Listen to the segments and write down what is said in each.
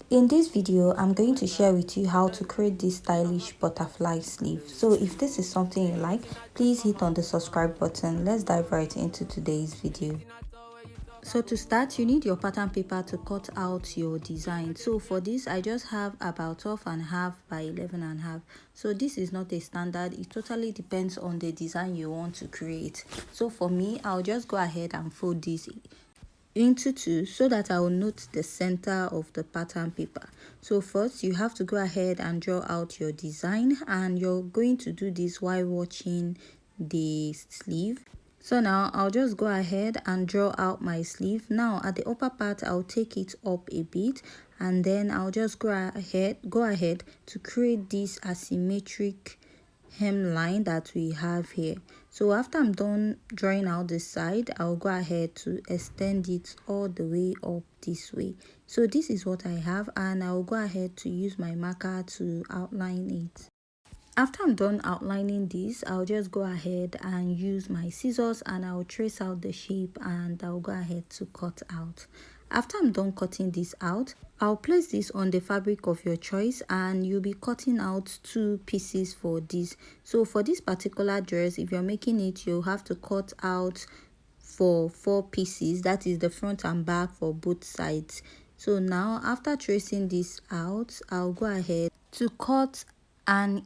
In this video, I'm going to share with you how to create this stylish butterfly sleeve. So if this is something you like, please hit on the subscribe button. Let's dive right into today's video. So to start, you need your pattern paper to cut out your design. So for this, I just have about 12.5 by 11.5. So this is not a standard. It totally depends on the design you want to create. So for me, I'll just go ahead and fold this into two so that I will note the center of the pattern paper. So first you have to go ahead and draw out your design, and you're going to do this while watching the sleeve. So now I'll just go ahead and draw out my sleeve. Now at the upper part, I'll take it up a bit, and then I'll just go ahead to create this asymmetric hemline that we have here. So after I'm done drawing out the side, I'll go ahead to extend it all the way up this way. So this is what I have, and I'll go ahead to use my marker to outline it. After I'm done outlining this, I'll just go ahead and use my scissors, and I'll trace out the shape, and I'll go ahead to cut out. After I'm done cutting this out, I'll place this on the fabric of your choice, and you'll be cutting out 2 pieces for this. So for this particular dress, if you're making it, you'll have to cut out for 4 pieces. That is the front and back for both sides. So now after tracing this out, I'll go ahead to cut an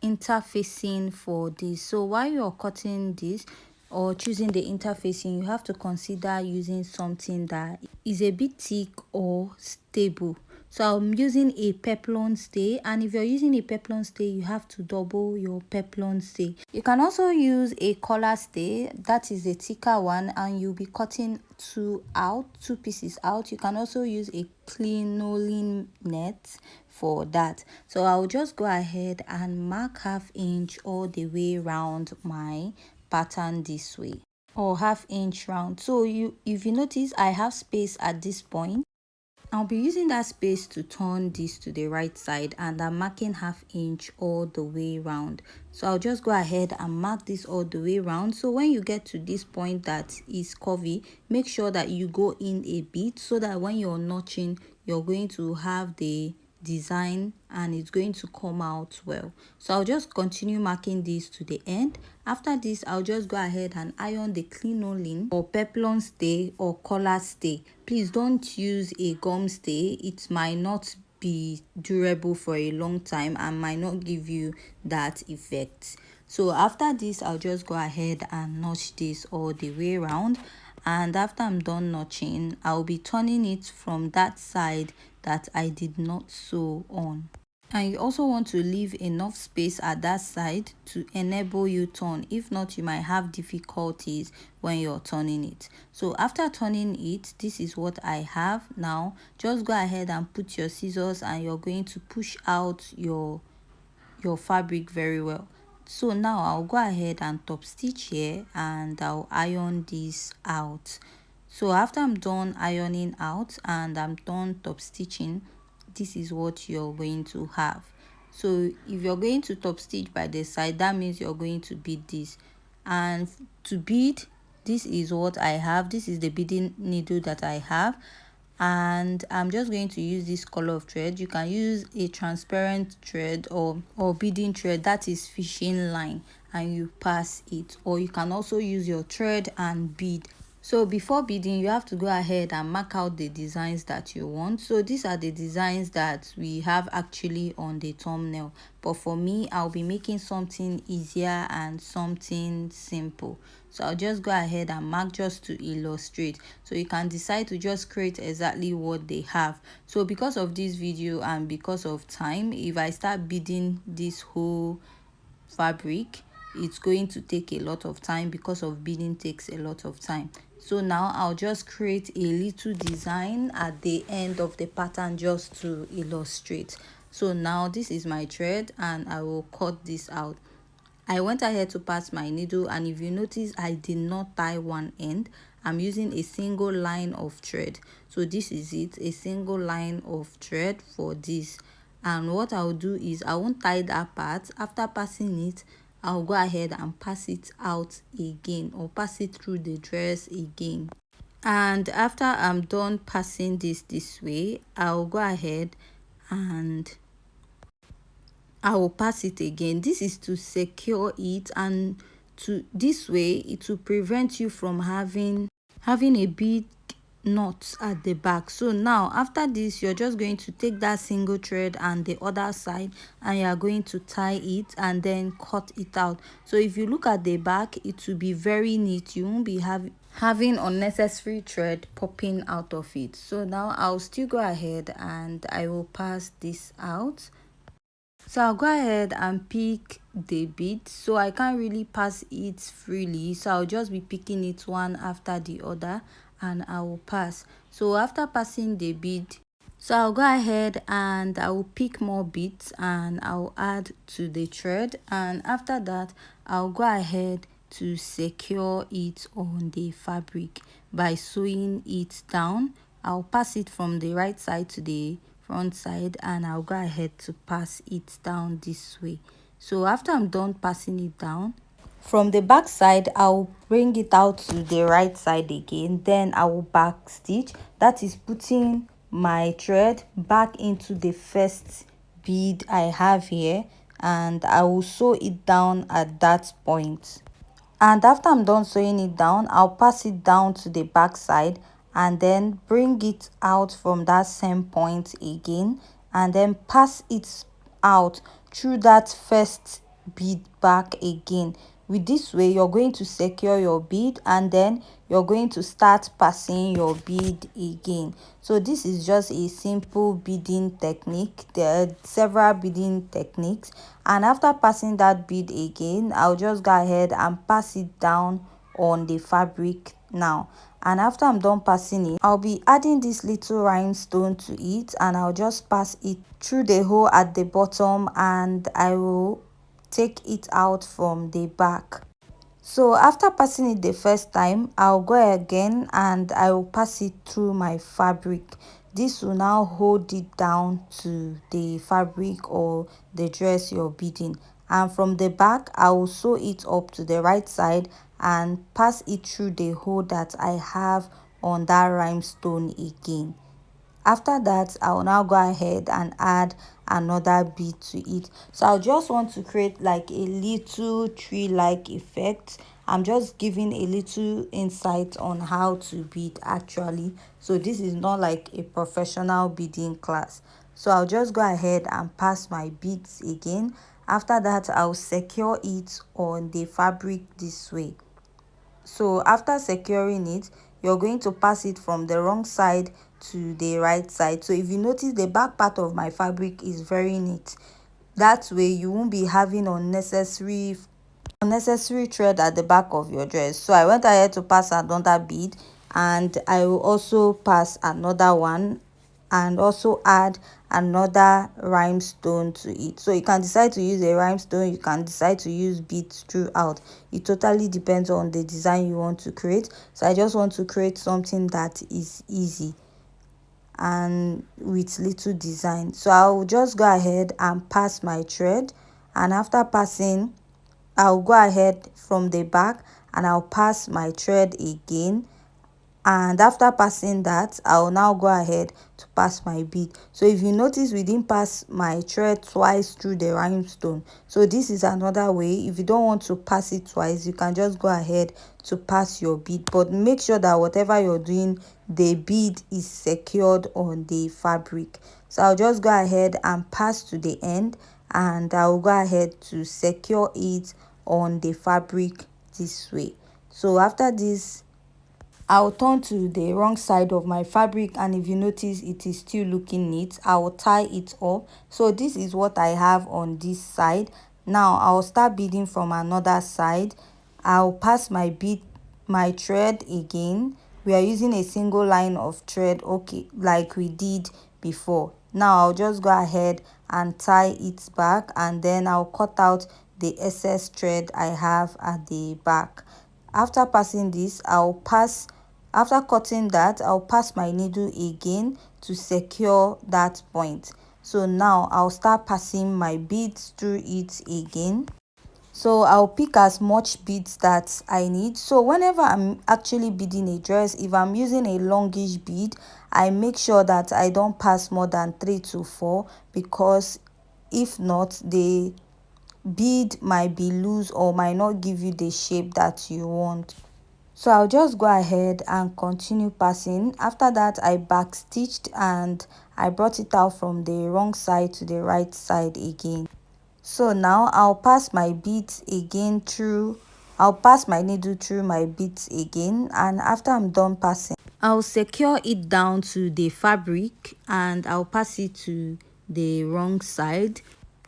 interfacing for this. So while you're cutting this or choosing the interfacing, you have to consider using something that is a bit thick or stable. So I'm using a peplum stay, and if you're using a peplum stay, you have to double your peplum stay. You can also use a collar stay, that is a thicker one, and you'll be cutting 2 pieces out. You can also use a crinoline net for that. So I'll just go ahead and mark 1/2 inch all the way around my pattern this way, or 1/2 inch round. So if you notice, I have space at this point. I'll be using that space to turn this to the right side, and I'm marking 1/2 inch all the way around. So I'll just go ahead and mark this all the way around. So when you get to this point that is curvy, make sure that you go in a bit so that when you're notching, you're going to have the design and it's going to come out well. So I'll just continue marking this to the end. After this, I'll just go ahead and iron the crinoline or peplum stay or collar stay. Please don't use a gum stay. It might not be durable for a long time and might not give you that effect. So after this, I'll just go ahead and notch this all the way around. And after I'm done notching, I'll be turning it from that side that I did not sew on. And you also want to leave enough space at that side to enable you turn. If not, you might have difficulties when you're turning it. So after turning it, this is what I have. Now just go ahead and put your scissors, and you're going to push out your fabric very well. So now I'll go ahead and top stitch here, and I'll iron this out. So after I'm done ironing out and I'm done top stitching, this is what you're going to have. So if you're going to top stitch by the side, that means you're going to bead this. And to bead, this is what I have. This is the beading needle that I have, and I'm just going to use this color of thread. You can use a transparent thread or beading thread, that is fishing line, and you pass it, or you can also use your thread and bead. So before beading, you have to go ahead and mark out the designs that you want. So these are the designs that we have actually on the thumbnail, but for me, I'll be making something easier and something simple. So I'll just go ahead and mark just to illustrate. So you can decide to just create exactly what they have. So because of this video and because of time, if I start beading this whole fabric, it's going to take a lot of time, because of beading takes a lot of time. So now I'll just create a little design at the end of the pattern just to illustrate. So now this is my thread, and I will cut this out. I went ahead to pass my needle, and if you notice, I did not tie one end. I'm using a single line of thread. So this is it, a single line of thread for this. And what I'll do is I won't tie that part. After passing it, I'll go ahead and pass it out again, or pass it through the dress again. And after I'm done passing this way, I'll go ahead and I will pass it again. This is to secure it, and to this way it will prevent you from having a big knot at the back. So now after this, you're just going to take that single thread and the other side, and you are going to tie it and then cut it out. So if you look at the back, it will be very neat. You won't be having unnecessary thread popping out of it. So now I'll still go ahead and I will pass this out. So I'll go ahead and pick the bead, so I can't really pass it freely, so I'll just be picking it one after the other and I will pass. So after passing the bead, so I'll go ahead and I will pick more beads and I'll add to the thread, and after that I'll go ahead to secure it on the fabric by sewing it down. I'll pass it from the right side to the front side and I'll go ahead to pass it down this way. So after I'm done passing it down, from the back side I'll bring it out to the right side again, then I will back stitch. That is putting my thread back into the first bead I have here, and I will sew it down at that point. And after I'm done sewing it down, I'll pass it down to the back side and then bring it out from that same point again, and then pass it out through that first bead back again. With this way, you're going to secure your bead and then you're going to start passing your bead again. So this is just a simple beading technique. There are several beading techniques, and after passing that bead again, I'll just go ahead and pass it down on the fabric now. And after I'm done passing it, I'll be adding this little rhinestone to it, and I'll just pass it through the hole at the bottom and I will take it out from the back. So after passing it the first time, I'll go again and I will pass it through my fabric. This will now hold it down to the fabric or the dress you're beading. And from the back, I will sew it up to the right side and pass it through the hole that I have on that rhinestone again. After that, I will now go ahead and add another bead to it. So I just want to create like a little tree-like effect. I'm just giving a little insight on how to bead actually. So this is not like a professional beading class. So I'll just go ahead and pass my beads again. After that, I'll secure it on the fabric this way. So after securing it, you're going to pass it from the wrong side to the right side. So if you notice, the back part of my fabric is very neat. That way you won't be having unnecessary thread at the back of your dress. So I went ahead to pass another bead, and I will also pass another one and also add another rhinestone to it. So you can decide to use a rhinestone, you can decide to use beads throughout. It totally depends on the design you want to create. So I just want to create something that is easy and with little design. So I'll just go ahead and pass my thread, and after passing, I'll go ahead from the back and I'll pass my thread again, and after passing that, I'll now go ahead to pass my bead. So if you notice, we didn't pass my thread twice through the rhinestone. So this is another way. If you don't want to pass it twice, you can just go ahead to pass your bead, but make sure that whatever you're doing, the bead is secured on the fabric. So I'll just go ahead and pass to the end, and I'll go ahead to secure it on the fabric this way. So after this, I'll turn to the wrong side of my fabric, and if you notice, it is still looking neat. I will tie it up. So this is what I have on this side. Now I'll start beading from another side. I'll pass my thread again. We are using a single line of thread, okay, like we did before. Now I'll just go ahead and tie it back, and then I'll cut out the excess thread I have at the back. After passing this, after cutting that, I'll pass my needle again to secure that point. So now I'll start passing my beads through it again. So I'll pick as much beads that I need. So whenever I'm actually beading a dress, if I'm using a longish bead, I make sure that I don't pass more than 3 to 4, because if not, the bead might be loose or might not give you the shape that you want. So I'll just go ahead and continue passing. After that, I back stitched and I brought it out from the wrong side to the right side again. So now I'll pass my beads again through, I'll pass my needle through my beads again, and after I'm done passing, I'll secure it down to the fabric and I'll pass it to the wrong side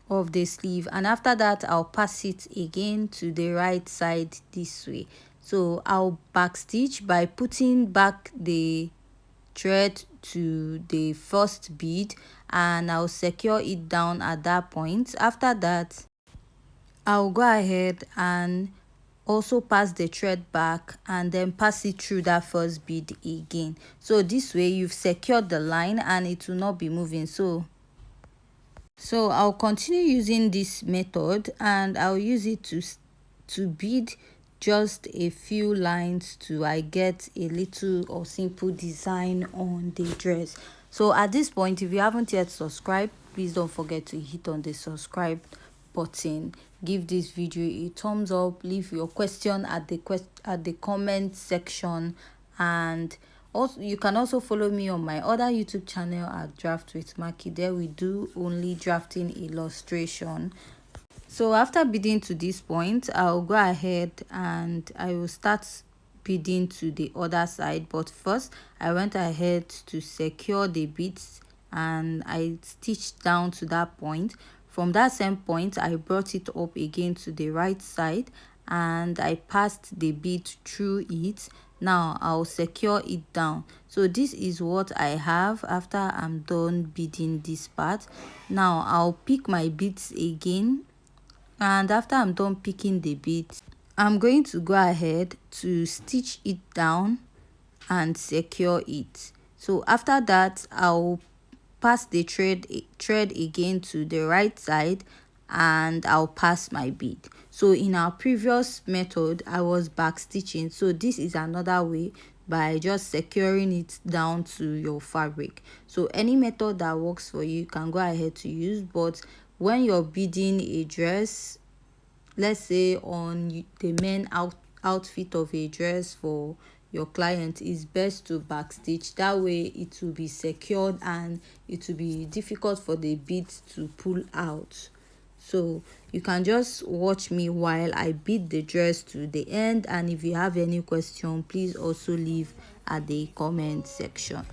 of the sleeve, and after that I'll pass it again to the right side this way. So I'll backstitch by putting back the thread to the first bead and I'll secure it down at that point. After that, I'll go ahead and also pass the thread back and then pass it through that first bead again. So this way you've secured the line and it will not be moving. So I'll continue using this method and I'll use it to bead just a few lines to I get a little or simple design on the dress. So at this point, if you haven't yet subscribed, please don't forget to hit on the subscribe button. Give this video a thumbs up, leave your question at the comment section, and also you can also follow me on my other YouTube channel at Draft with Maki. There we do only drafting illustration. So after beading to this point, I'll go ahead and I will start beading to the other side, but first I went ahead to secure the beads and I stitched down to that point. From that same point, I brought it up again to the right side and I passed the bead through it. Now I'll secure it down. So this is what I have after I'm done beading this part. Now I'll pick my beads again, and after I'm done picking the beads, I'm going to go ahead to stitch it down and secure it. So after that, I'll pass the thread again to the right side and I'll pass my bead. So in our previous method, I was back stitching, so this is another way, by just securing it down to your fabric. So any method that works for you can go ahead to use, but when you're beading a dress, let's say on the main outfit of a dress for your client, is best to backstitch. That way it will be secured and it will be difficult for the beads to pull out. So you can just watch me while I bead the dress to the end, and if you have any question, please also leave at the comment section.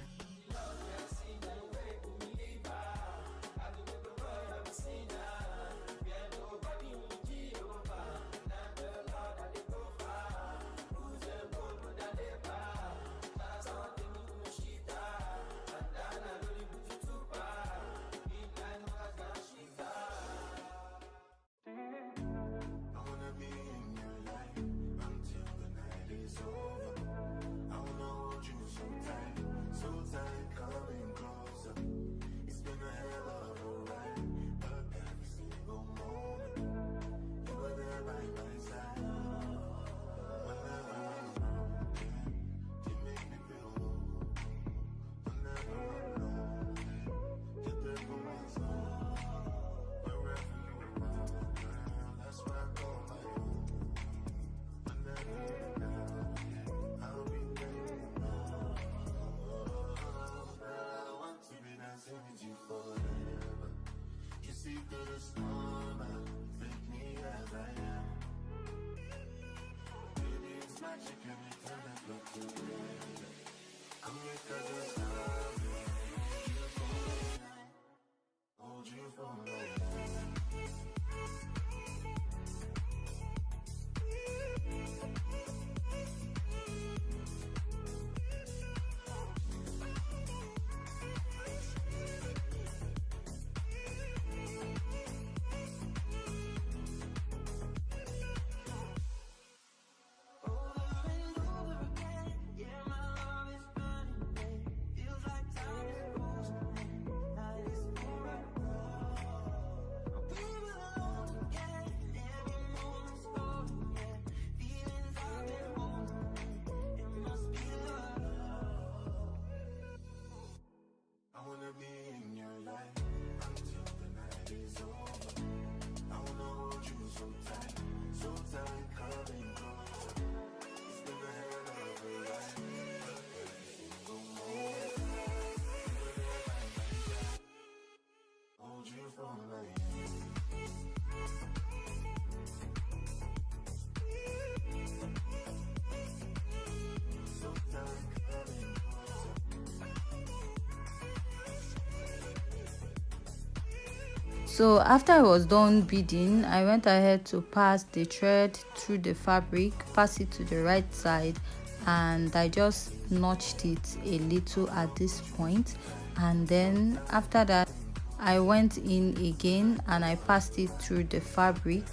So after I was done beading, I went ahead to pass the thread through the fabric, pass it to the right side, and I just notched it a little at this point. And then after that, I went in again and I passed it through the fabric,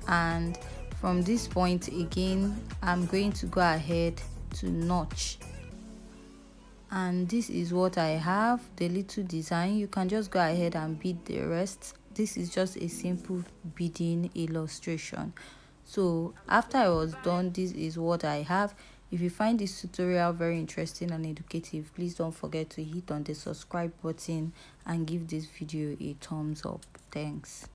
and from this point again I'm going to go ahead to notch. And this is what I have, the little design. You can just go ahead and bead the rest. This is just a simple beading illustration. So after I was done, this is what I have. If you find this tutorial very interesting and educative, please don't forget to hit on the subscribe button and give this video a thumbs up. Thanks.